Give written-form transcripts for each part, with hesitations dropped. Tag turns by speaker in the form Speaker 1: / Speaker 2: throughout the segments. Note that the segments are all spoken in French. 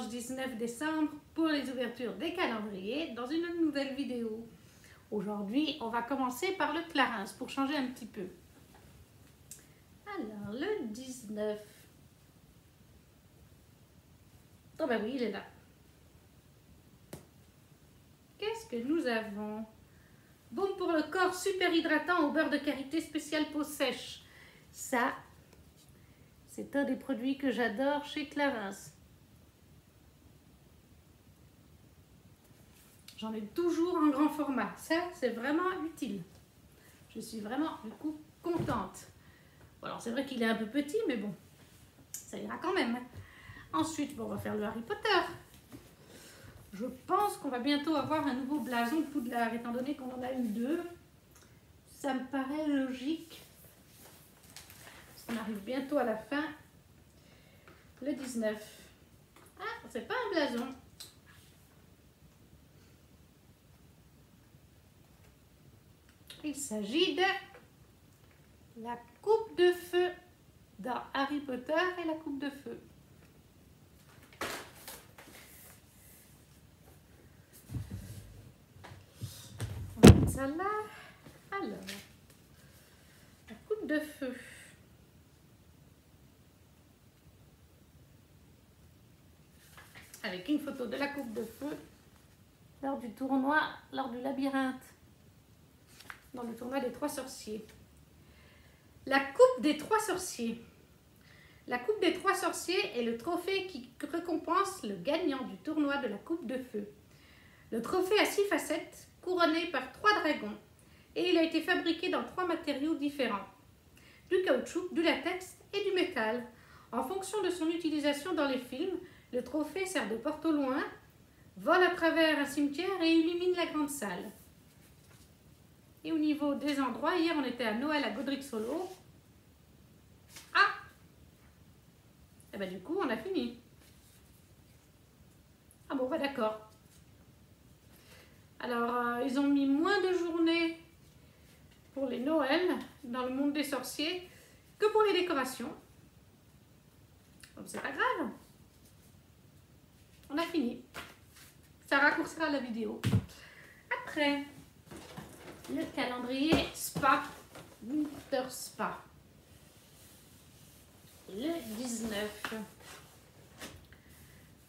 Speaker 1: dimanche 19 décembre pour les ouvertures des calendriers dans une nouvelle vidéo. Aujourd'hui, on va commencer par le Clarins pour changer un petit peu. Alors, le 19. Oh ben oui, il est là. Qu'est-ce que nous avons? Baume pour le corps super hydratant au beurre de karité spécial peau sèche. Ça, c'est un des produits que j'adore chez Clarins. J'en ai toujours en grand format. Ça, c'est vraiment utile. Je suis vraiment, du coup, contente. Bon, alors, c'est vrai qu'il est un peu petit, mais bon, ça ira quand même. Ensuite, bon, on va faire le Harry Potter. Je pense qu'on va bientôt avoir un nouveau blason de Poudlard, étant donné qu'on en a eu deux. Ça me paraît logique. On arrive bientôt à la fin. Le 19. Ah, c'est pas un blason. Il s'agit de la coupe de feu dans Harry Potter et la coupe de feu. On va mettre ça là. Alors, la coupe de feu. Avec une photo de la coupe de feu lors du tournoi, lors du labyrinthe, dans le tournoi des 3 sorciers. La coupe des 3 sorciers. La coupe des 3 sorciers est le trophée qui récompense le gagnant du tournoi de la coupe de feu. Le trophée a 6 facettes, couronné par 3 dragons, et il a été fabriqué dans 3 matériaux différents: du caoutchouc, du latex et du métal. En fonction de son utilisation dans les films, le trophée sert de porte au loin, vole à travers un cimetière et illumine la grande salle. Et au niveau des endroits, hier on était à Noël à Godric Solo. Ah! Et ben du coup on a fini. Ah bon, bah d'accord. Alors ils ont mis moins de journées pour les Noëls dans le monde des sorciers que pour les décorations. Donc c'est pas grave. On a fini. Ça raccourcira la vidéo. Après, le calendrier Spa, Winter Spa. Le 19.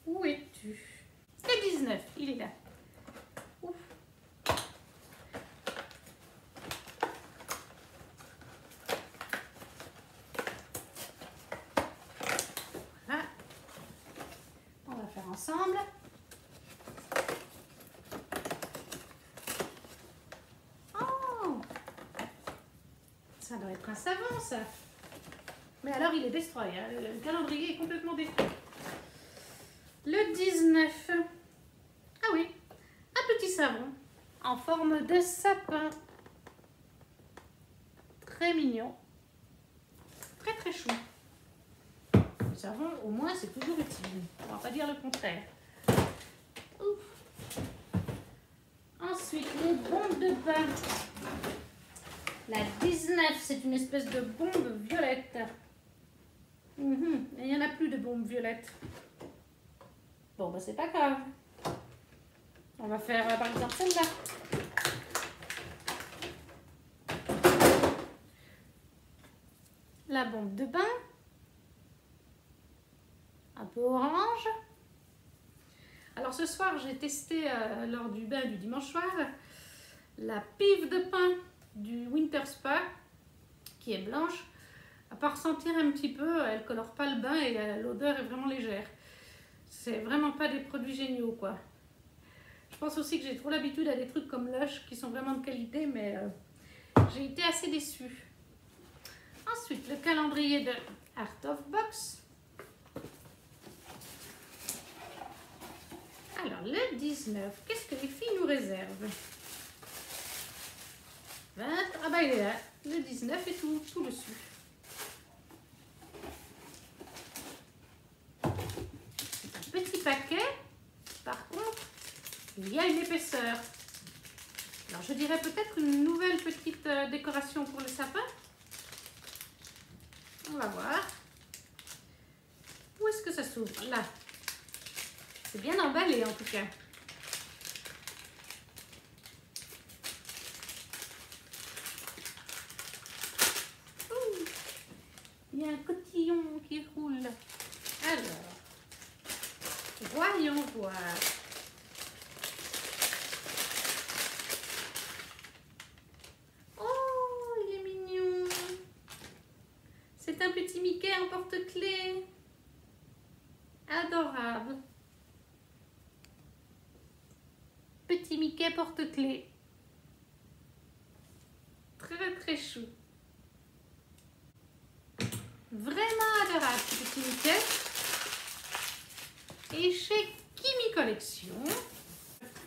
Speaker 1: Où es-tu? Le 19, il est là. Ouf. Voilà. On va faire ensemble. Ça doit être un savon, ça. Mais alors, il est destroy. Hein. Le calendrier est complètement détruit. Le 19. Ah oui, un petit savon en forme de sapin. Très mignon. Très, très chou. Le savon, au moins, c'est toujours utile. On va pas dire le contraire. Ouf. Ensuite, les bombes de bain. La 19, c'est une espèce de bombe violette. Et il n'y en a plus de bombes violettes. Bon, bah c'est pas grave. On va faire par exemple celle-là. La bombe de bain. Un peu orange. Alors ce soir, j'ai testé lors du bain du dimanche soir la pive de pain du Winter Spa qui est blanche. À part sentir un petit peu, elle ne colore pas le bain et l'odeur est vraiment légère. C'est vraiment pas des produits géniaux, quoi. Je pense aussi que j'ai trop l'habitude à des trucs comme Lush qui sont vraiment de qualité, mais j'ai été assez déçue. Ensuite, le calendrier de Art of Box. Alors, le 19, qu'est-ce que les filles nous réservent? 20, ah bah il est là, le 19 est tout dessus. C'est un petit paquet, par contre, il y a une épaisseur. Alors je dirais peut-être une nouvelle petite décoration pour le sapin. On va voir. Où est-ce que ça s'ouvre? Là. C'est bien emballé en tout cas. Ouh, il y a un cotillon qui roule. Alors, voyons voir. Oh, il est mignon. C'est un petit Mickey en porte-clés. Adorable. Petit Mickey porte-clés. Très très chou. Vraiment adorable ce petit Mickey. Et chez Kimi Collection,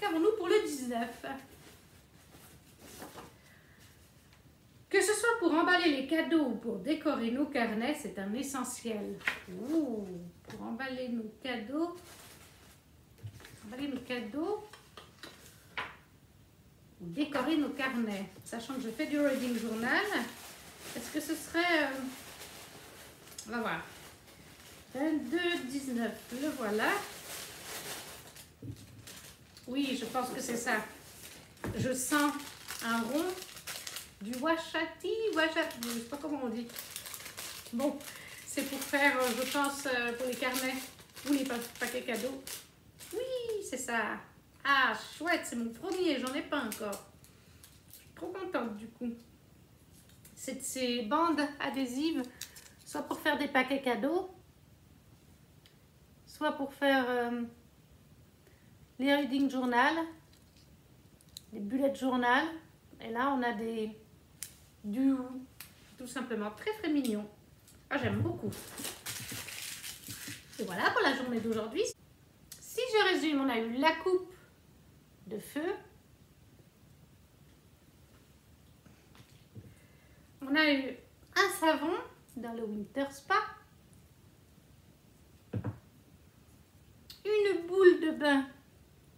Speaker 1: qu'avons-nous pour le 19? Que ce soit pour emballer les cadeaux ou pour décorer nos carnets, c'est un essentiel. Ouh, pour emballer nos cadeaux, ou décorer nos carnets. Sachant que je fais du reading journal, est-ce que ce serait... on va voir. 22, 19, le voilà. Oui, je pense que c'est ça. Je sens un rond du washati, je ne sais pas comment on dit. Bon, c'est pour faire, je pense, pour les carnets ou les paquets cadeaux. Oui, c'est ça. Ah, chouette, c'est mon premier, j'en ai pas encore. Je suis trop contente du coup. C'est ces bandes adhésives, soit pour faire des paquets cadeaux, soit pour faire les reading journal, des bullet journal. Et là, on a tout simplement très très mignon. Ah, j'aime beaucoup. Et voilà pour la journée d'aujourd'hui. Si je résume, on a eu la coupe de feu. On a eu un savon dans le Winter Spa. Une boule de bain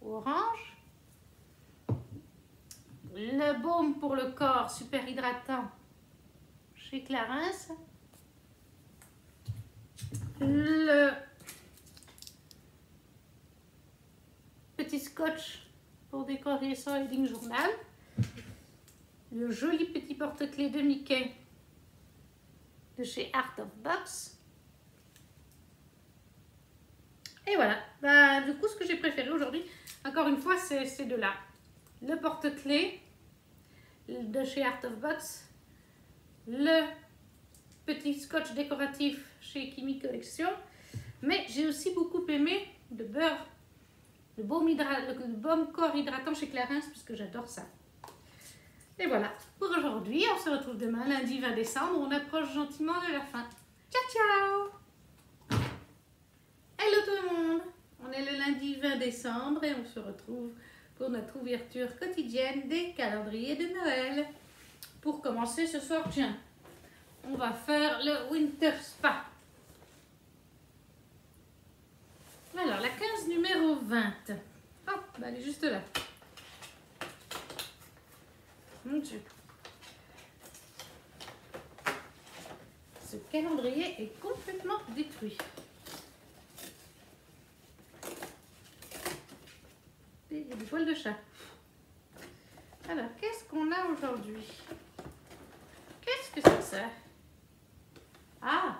Speaker 1: orange. Le baume pour le corps super hydratant chez Clarins. Le petit scotch pour décorer son reading journal. Le joli petit porte-clés de Mickey de chez Art of Box. Et voilà, bah, du coup ce que j'ai préféré aujourd'hui, encore une fois, c'est ces deux-là. Le porte-clés de chez Art of Box, le petit scotch décoratif chez Kimi Collection, mais j'ai aussi beaucoup aimé le beurre, le baume corps hydratant chez Clarins, puisque j'adore ça. Et voilà, pour aujourd'hui, on se retrouve demain, lundi 20 décembre, on approche gentiment de la fin. Ciao, ciao! Hello tout le monde! On est le lundi 20 décembre et on se retrouve pour notre ouverture quotidienne des calendriers de Noël. Pour commencer ce soir, tiens, on va faire le Winter Spa. Alors, la 15 numéro 20. Oh, bah elle est juste là. Mon Dieu. Ce calendrier est complètement détruit. Il y a des poils de chat. Alors, qu'est-ce qu'on a aujourd'hui? Qu'est-ce que c'est que ça? Ah!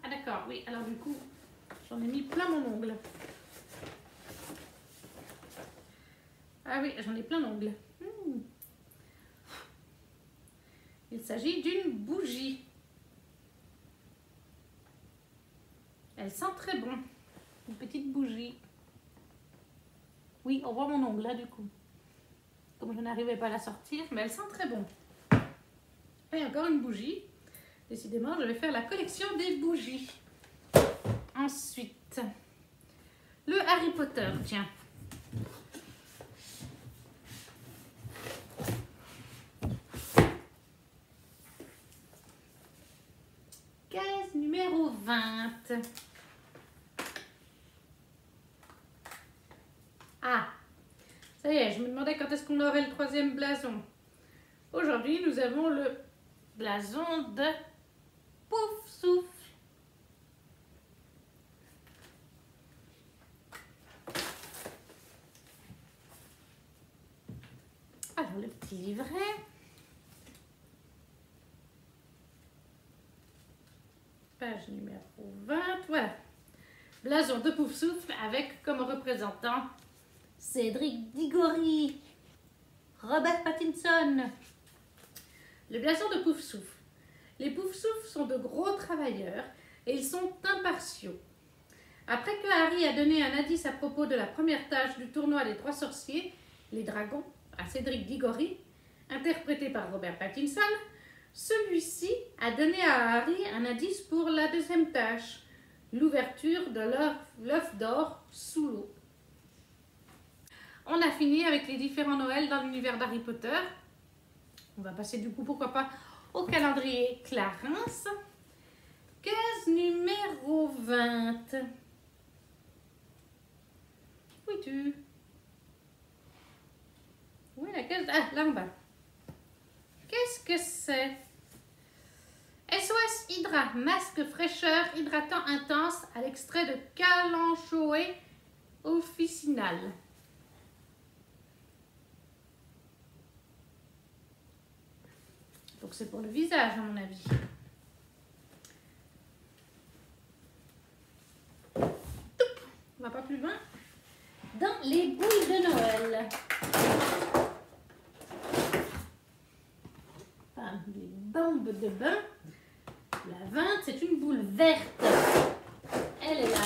Speaker 1: Ah d'accord, oui. Alors du coup, j'en ai mis plein mon ongle. Ah oui, j'en ai plein l'ongle. Il s'agit d'une bougie. Elle sent très bon. Une petite bougie. Oui, on voit mon ongle là du coup. Comme je n'arrivais pas à la sortir, mais elle sent très bon. Et encore une bougie. Décidément, je vais faire la collection des bougies. Ensuite, le Harry Potter, tiens. Numéro 20. Ah, ça y est, je me demandais quand est-ce qu'on aurait le troisième blason. Aujourd'hui, nous avons le blason de Pouf Souffle. Alors, le petit livret. Page numéro 20. Voilà. Blason de Poufsouffle avec comme représentant Cédric Diggory, Robert Pattinson. Le blason de Poufsouffle. Les Poufsouffles sont de gros travailleurs et ils sont impartiaux. Après que Harry a donné un indice à propos de la première tâche du tournoi des 3 sorciers, les dragons, à Cédric Diggory, interprété par Robert Pattinson, celui-ci a donné à Harry un indice pour la deuxième tâche, l'ouverture de l'œuf d'or sous l'eau. On a fini avec les différents Noëls dans l'univers d'Harry Potter. On va passer du coup, pourquoi pas, au calendrier Clarence. Case numéro 20. Où es-tu? Où est la case? Ah, là en bas. Qu'est-ce que c'est? SOS Hydra, masque fraîcheur hydratant intense à l'extrait de Calanchoe officinal. Donc c'est pour le visage à mon avis. On va pas plus loin. Dans les boules de Noël. Enfin, les bombes de bain. La 20, c'est une boule verte. Elle est là.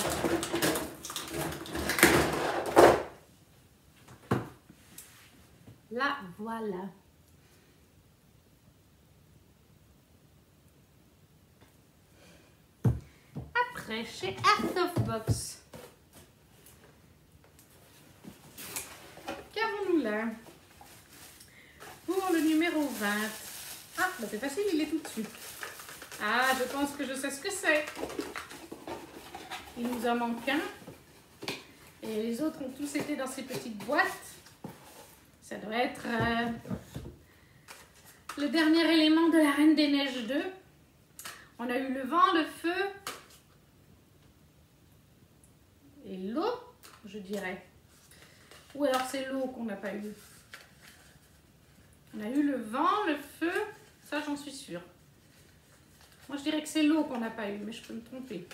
Speaker 1: La voilà. Après, chez Art of Box. Qu'avons-nous là? Pour le numéro 20. Ah, bah c'est facile, il est tout dessus. Ah, je pense que je sais ce que c'est. Il nous en manque un. Et les autres ont tous été dans ces petites boîtes. Ça doit être le dernier élément de la Reine des Neiges 2. On a eu le vent, le feu et l'eau, je dirais. Ou alors c'est l'eau qu'on n'a pas eu. On a eu le vent, le feu, ça j'en suis sûre. Moi je dirais que c'est l'eau qu'on n'a pas eu, mais je peux me tromper.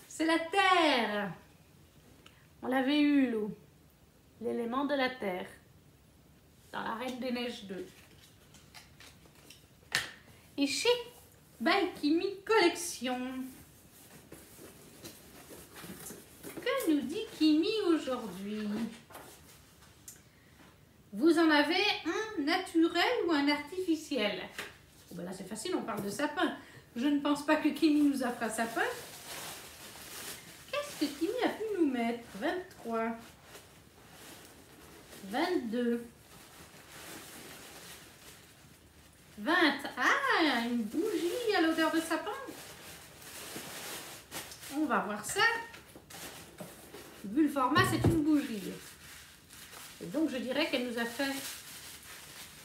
Speaker 1: C'est la terre. On l'avait eu l'eau. L'élément de la terre. Dans la Reine des Neiges 2. Et chez By Kimi Collection. Que nous dit Kimi aujourd'hui? Vous en avez un naturel ou un artificiel? Oh ben là c'est facile, on parle de sapin. Je ne pense pas que Kimi nous offre un sapin. Qu'est-ce que Kimi a pu nous mettre? 23. 22. 20. Ah, une bougie à l'odeur de sapin. On va voir ça. Vu le format, c'est une bougie. Et donc, je dirais qu'elle nous a fait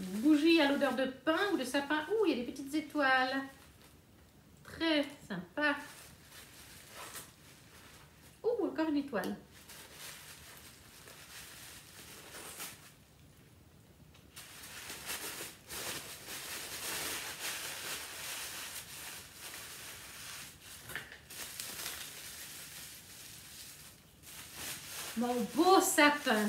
Speaker 1: une bougie à l'odeur de pin ou de sapin. Ouh, il y a des petites étoiles. Très sympa. Ouh, encore une étoile. Mon beau sapin.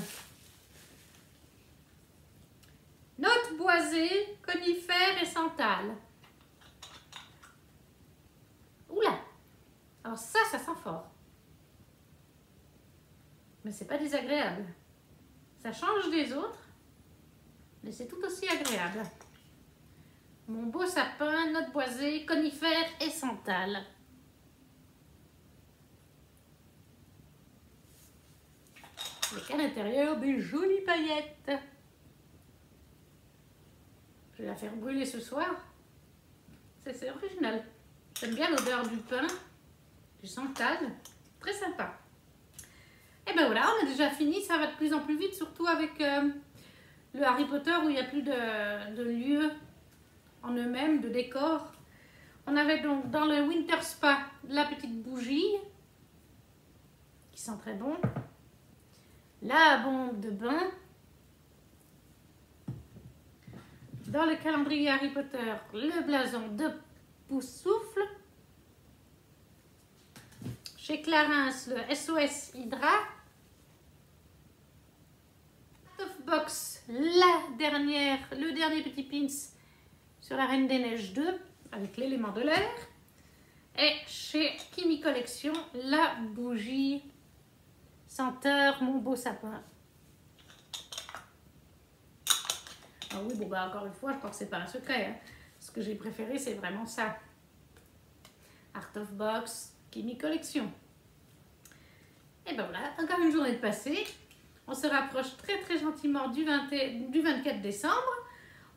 Speaker 1: Notes boisées, conifères et santal. Oula! Alors ça sent fort. Mais c'est pas désagréable. Ça change des autres, mais c'est tout aussi agréable. Mon beau sapin, notes boisées, conifères et santal. Avec à l'intérieur des jolies paillettes. Je vais la faire brûler ce soir. C'est original. J'aime bien l'odeur du pain, du santal. Très sympa. Et ben voilà, on a déjà fini. Ça va de plus en plus vite, surtout avec le Harry Potter où il n'y a plus de lieux en eux-mêmes, de décors. On avait donc dans le Winter Spa la petite bougie qui sent très bon. La bombe de bain. Dans le calendrier Harry Potter, le blason de Poussoufle. Chez Clarins, le SOS Hydra. Of Box, le dernier petit pins sur la Reine des Neiges 2 avec l'élément de l'air. Et chez Kimi Collection, la bougie senteur Mon Beau Sapin. Ah oui, bon bah encore une fois, je crois que c'est pas un secret. Hein. Ce que j'ai préféré, c'est vraiment ça. Art of Box, Kimi Collection. Et ben voilà, encore une journée de passée. On se rapproche très très gentiment du 24 décembre.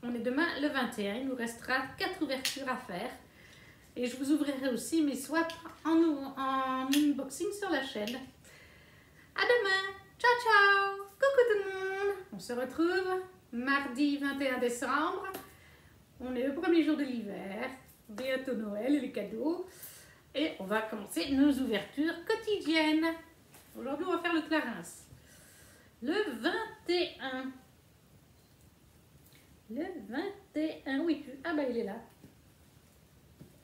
Speaker 1: On est demain le 21. Il nous restera 4 ouvertures à faire. Et je vous ouvrirai aussi mes swaps en unboxing sur la chaîne. À demain. Ciao ciao. Coucou tout le monde. On se retrouve mardi 21 décembre. On est le premier jour de l'hiver. Bientôt Noël et les cadeaux. Et on va commencer nos ouvertures quotidiennes. Aujourd'hui, on va faire le Clarins. Le 21. Le 21. Oui, ah bah il est là.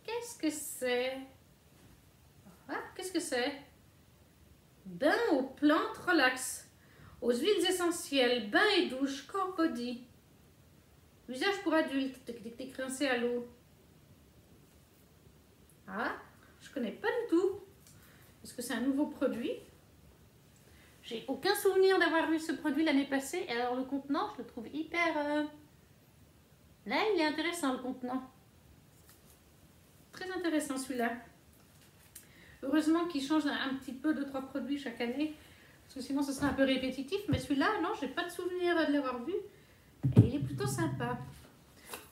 Speaker 1: Qu'est-ce que c'est? Ah, qu'est-ce que c'est? Bain aux plantes relax. Aux huiles essentielles, bain et douche, corps body. Usage pour adultes, rincé à l'eau. Ah, je connais pas du tout. Est-ce que c'est un nouveau produit? J'ai aucun souvenir d'avoir vu ce produit l'année passée. Et alors le contenant, je le trouve hyper... Là, il est intéressant le contenant. Très intéressant celui-là. Heureusement qu'il change un petit peu 2-3 produits chaque année. Parce que sinon ce serait un peu répétitif. Mais celui-là, non, j'ai pas de souvenir de l'avoir vu. Et il est plutôt sympa.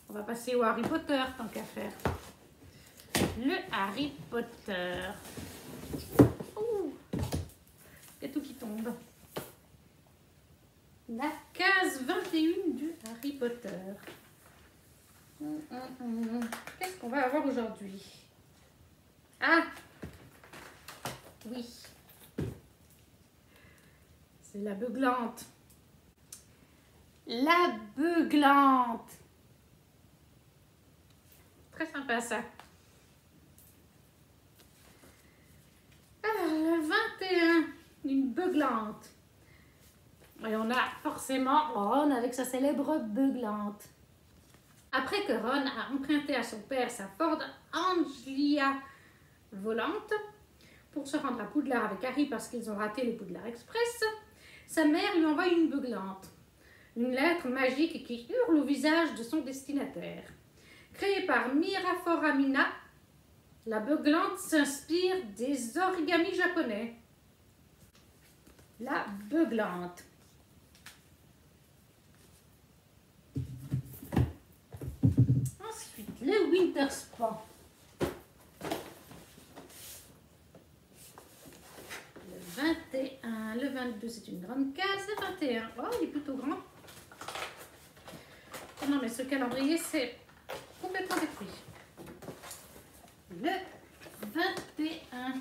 Speaker 1: On va passer au Harry Potter tant qu'à faire. Le Harry Potter. Ouh, il y a tout qui tombe. La case 21 du Harry Potter. Qu'est-ce qu'on va avoir aujourd'hui? Ah! Oui. C'est la beuglante. La beuglante. Très sympa ça. Alors, le 21, une beuglante. Et on a forcément Ron avec sa célèbre beuglante. Après que Ron a emprunté à son père sa Ford Anglia volante pour se rendre à Poudlard avec Harry parce qu'ils ont raté le Poudlard Express, sa mère lui envoie une beuglante, une lettre magique qui hurle au visage de son destinataire. Créée par Mira Foramina, la beuglante s'inspire des origamis japonais. La beuglante. Ensuite, le Winter Spa. Le 21, le 22, c'est une grande case. Le 21, oh, il est plutôt grand. Oh non, mais ce calendrier, c'est complètement détruit. Le 21.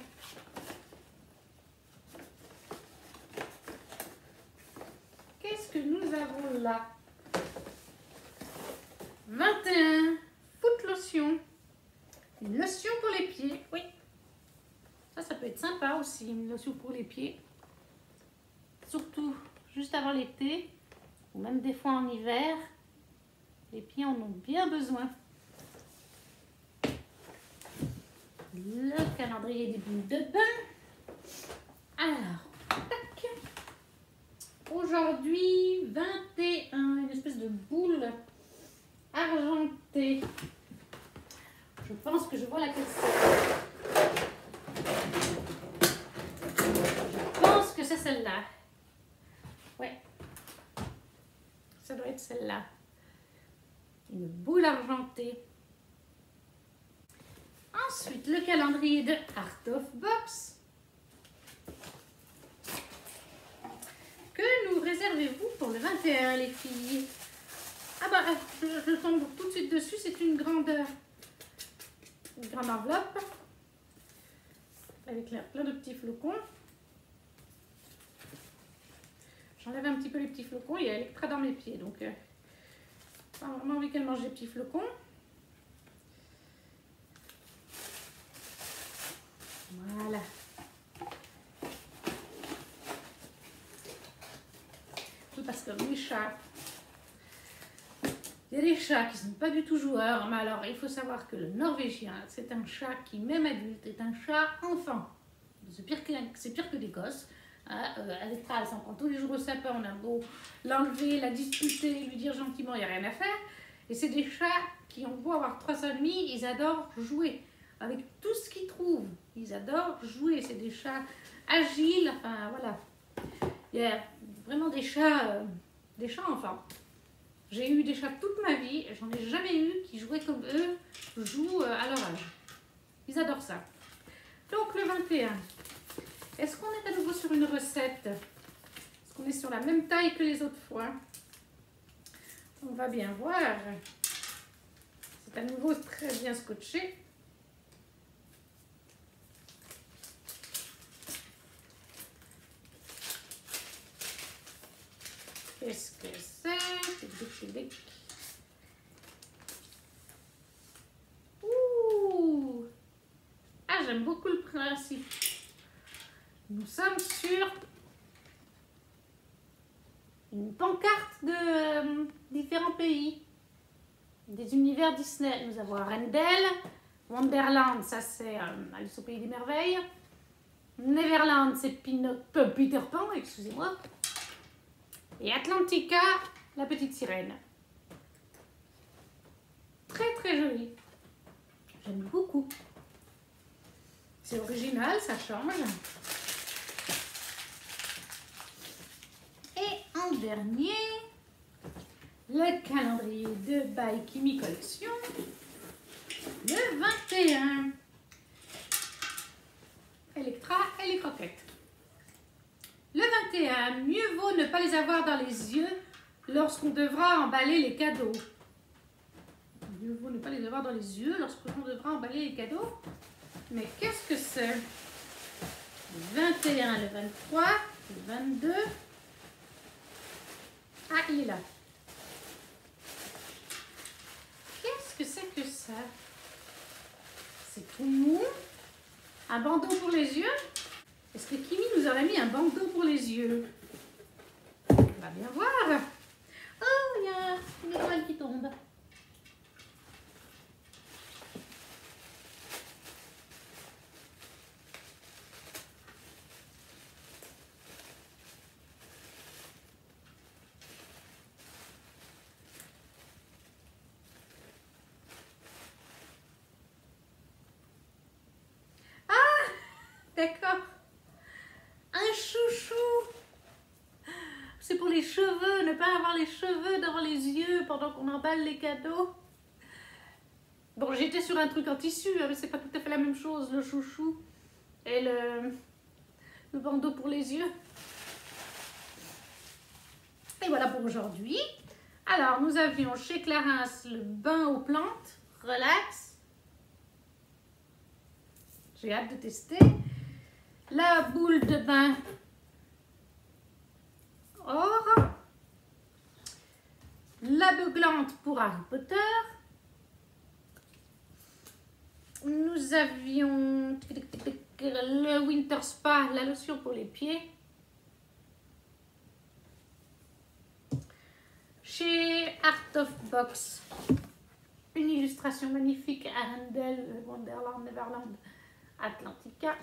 Speaker 1: Qu'est-ce que nous avons là? 21. Foot lotion. Une lotion pour les pieds. Oui. Ça peut être sympa aussi, une lotion pour les pieds. Surtout juste avant l'été, ou même des fois en hiver. Les pieds en ont bien besoin. Le calendrier des bulles de bain. Alors, tac. Aujourd'hui, 21, une espèce de boule argentée. Je pense que je vois laquelle c'est. Je pense que c'est celle-là. Ouais. Ça doit être celle-là. Une boule argentée. Ensuite, le calendrier de Art of Box. Que nous réservez-vous pour le 21, les filles? Ah bah, je tombe tout de suite dessus. C'est une grande enveloppe avec plein de petits flocons. J'enlève un petit peu les petits flocons. Il y a Electra dans mes pieds, donc J'ai pas vraiment envie qu'elle mange des petits flocons. Voilà. Parce que les chats, il y a des chats qui ne sont pas du tout joueurs, mais alors il faut savoir que le norvégien, c'est un chat qui, même adulte, est un chat enfant. C'est pire que des gosses. Electra, elle s'en prend tous les jours au sapin, on a beau l'enlever, la disputer, lui dire gentiment, il n'y a rien à faire. Et c'est des chats qui ont beau avoir 3 ans et demi, ils adorent jouer avec tout ce qu'ils trouvent. Ils adorent jouer, c'est des chats agiles, enfin voilà. Il y a vraiment des chats enfants. J'ai eu des chats toute ma vie, j'en ai jamais eu qui jouaient comme eux jouent à leur âge. Ils adorent ça. Donc le 21. Est-ce qu'on est à nouveau sur une recette? Est-ce qu'on est sur la même taille que les autres fois? On va bien voir. C'est à nouveau très bien scotché. Qu'est-ce que c'est? Ouh! Ah, j'aime beaucoup le principe. Nous sommes sur une pancarte de différents pays, des univers Disney. Nous avons Arendelle, Wonderland, ça c'est Alice au pays des merveilles. Neverland, c'est Peter Pan, excusez-moi. Et Atlantica, la petite sirène. Très très joli. J'aime beaucoup. C'est original, ça change. Et en dernier, le calendrier de By Kimi Collection, le 21. Electra et les croquettes. Le 21, mieux vaut ne pas les avoir dans les yeux lorsqu'on devra emballer les cadeaux. Mieux vaut ne pas les avoir dans les yeux lorsqu'on devra emballer les cadeaux. Mais qu'est-ce que c'est? Le 21, le 23, le 22. Ah, il est là. Qu'est-ce que c'est que ça? C'est tout mou. Un bandeau pour les yeux? Est-ce que Kimi nous aurait mis un bandeau pour les yeux? On va bien voir. Oh, il y a une étoile qui tombe. D'accord. Un chouchou. C'est pour les cheveux, ne pas avoir les cheveux devant les yeux pendant qu'on emballe les cadeaux. Bon, j'étais sur un truc en tissu, mais c'est pas tout à fait la même chose, le chouchou et le bandeau pour les yeux. Et voilà pour aujourd'hui. Alors, nous avions chez Clarins le bain aux plantes, relax. J'ai hâte de tester. La boule de bain or, la beuglante pour Harry Potter. Nous avions le Winter Spa, la lotion pour les pieds. Chez Art of Box, une illustration magnifique, Arendelle, Wonderland, Neverland, Atlantica.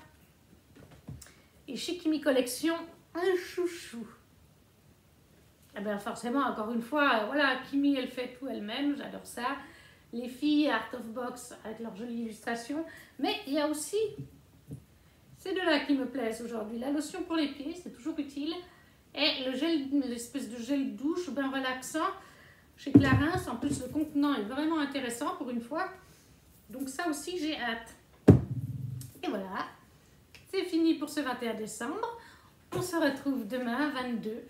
Speaker 1: Et chez Kimi Collection, un chouchou. Et bien forcément, encore une fois, voilà, Kimi, elle fait tout elle-même, j'adore ça. Les filles, Art of Box, avec leurs jolies illustrations. Mais il y a aussi ces deux-là qui me plaisent aujourd'hui. La lotion pour les pieds, c'est toujours utile. Et le gel, l'espèce de gel douche, bien relaxant, chez Clarins. En plus, le contenant est vraiment intéressant pour une fois. Donc ça aussi, j'ai hâte. Et voilà. C'est fini pour ce 21 décembre. On se retrouve demain, 22.